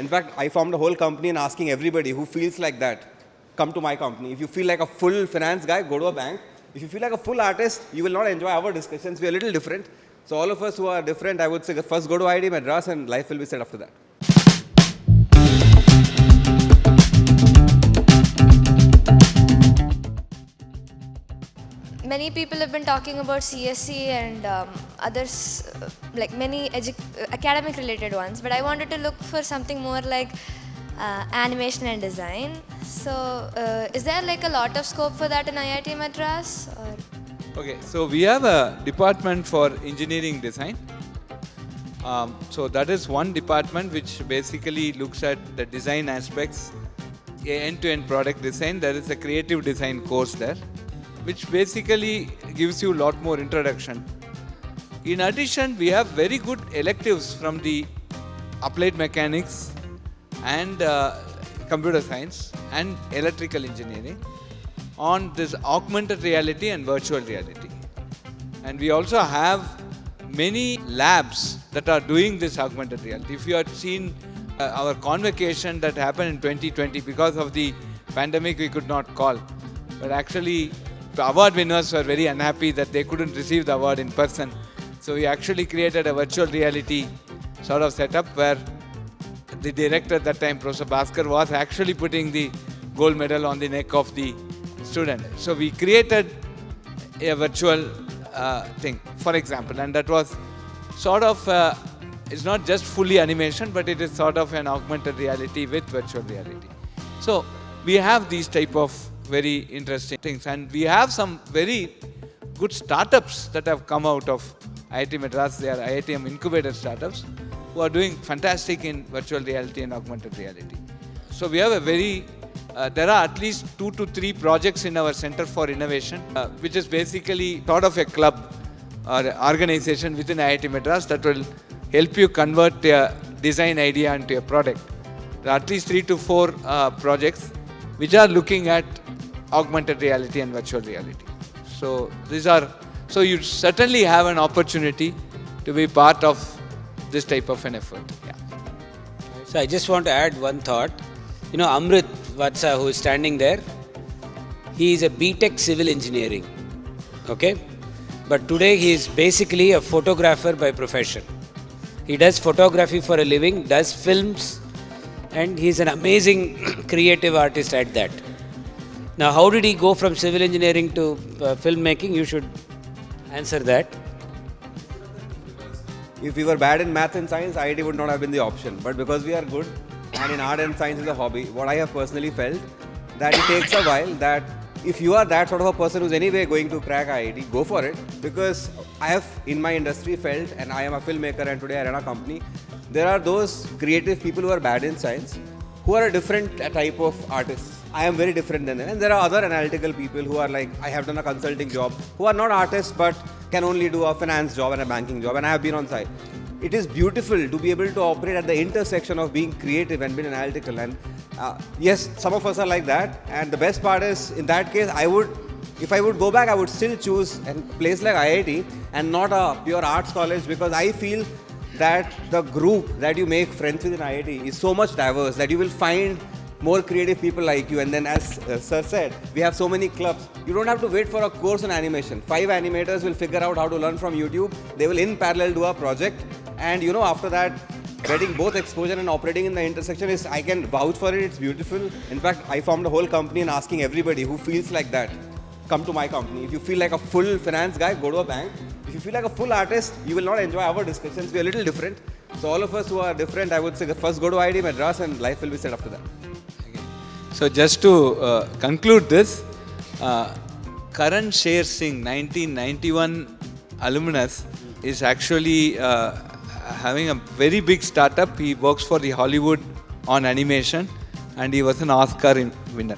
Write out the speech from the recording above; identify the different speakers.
Speaker 1: In fact, I formed a whole company and asking everybody who feels like that, come to my company. If you feel like a full finance guy, go to a bank. If you feel like a full artist, you will not enjoy our discussions. We are a little different. So all of us who are different, I would say first go to IIT Madras and life will be set after that.
Speaker 2: Many people have been talking about CSC and others, like many academic related ones, but I wanted to look for something more like animation and design. So is there like a lot of scope for that in IIT Madras? Or?
Speaker 3: Okay, so we have a department for engineering design. So that is one department which basically looks at the design aspects, end-to-end product design. There is a creative design course there, which basically gives you a lot more introduction. In addition, we have very good electives from the applied mechanics and computer science and electrical engineering on this augmented reality and virtual reality. And we also have many labs that are doing this augmented reality. If you had seen our convocation that happened in 2020, because of the pandemic we could not call, but actually the award winners were very unhappy that they couldn't receive the award in person. So we actually created a virtual reality sort of setup where the director at that time, Professor Bhaskar, was actually putting the gold medal on the neck of the student. So we created a virtual thing, for example, and that was sort of, it's not just fully animation, but it is sort of an augmented reality with virtual reality. So we have these type of very interesting things, and we have some very good startups that have come out of IIT Madras. They are IITM incubator startups who are doing fantastic in virtual reality and augmented reality. So we have a very, there are at least 2 to 3 projects in our Center for Innovation, which is basically sort of a club or organization within IIT Madras that will help you convert a design idea into a product. There are at least 3 to 4 projects which are looking at augmented reality and virtual reality. So these are, so you certainly have an opportunity to be part of this type of an effort. Yeah.
Speaker 4: So I just want to add one thought. You know, Amrit Vatsa, who is standing there, he is a BTech civil engineering. Okay? But today he is basically a photographer by profession. He does photography for a living, does films, and he is an amazing creative artist at that. Now, how did he go from civil engineering to filmmaking? You should answer that.
Speaker 1: If we were bad in math and science, IIT would not have been the option. But because we are good, and in art and science is a hobby, what I have personally felt, that it takes a while, that if you are that sort of a person who's anyway going to crack IIT, go for it. Because I have, in my industry, felt, and I am a filmmaker and today I run a company, there are those creative people who are bad in science, who are a different type of artists. I am very different than them. And there are other analytical people who are like, I have done a consulting job, who are not artists but can only do a finance job and a banking job, and I have been on site. It is beautiful to be able to operate at the intersection of being creative and being analytical. And yes, some of us are like that. And the best part is, in that case, if I would go back, I would still choose a place like IIT and not a pure arts college, because I feel that the group that you make friends with in IIT is so much diverse that you will find more creative people like you. And then, as Sir said, we have so many clubs. You don't have to wait for a course on animation. 5 animators will figure out how to learn from YouTube. They will in parallel do a project. And you know, after that, getting both exposure and operating in the intersection is, I can vouch for it, it's beautiful. In fact, I formed a whole company and asking everybody who feels like that, come to my company. If you feel like a full finance guy, go to a bank. If you feel like a full artist, you will not enjoy our discussions. We are a little different. So all of us who are different, I would say first go to IIT Madras and life will be set after that.
Speaker 3: So just to conclude this, Karan Sher Singh, 1991 alumnus, is actually having a very big startup. He works for the Hollywood on animation, and he was an Oscar winner.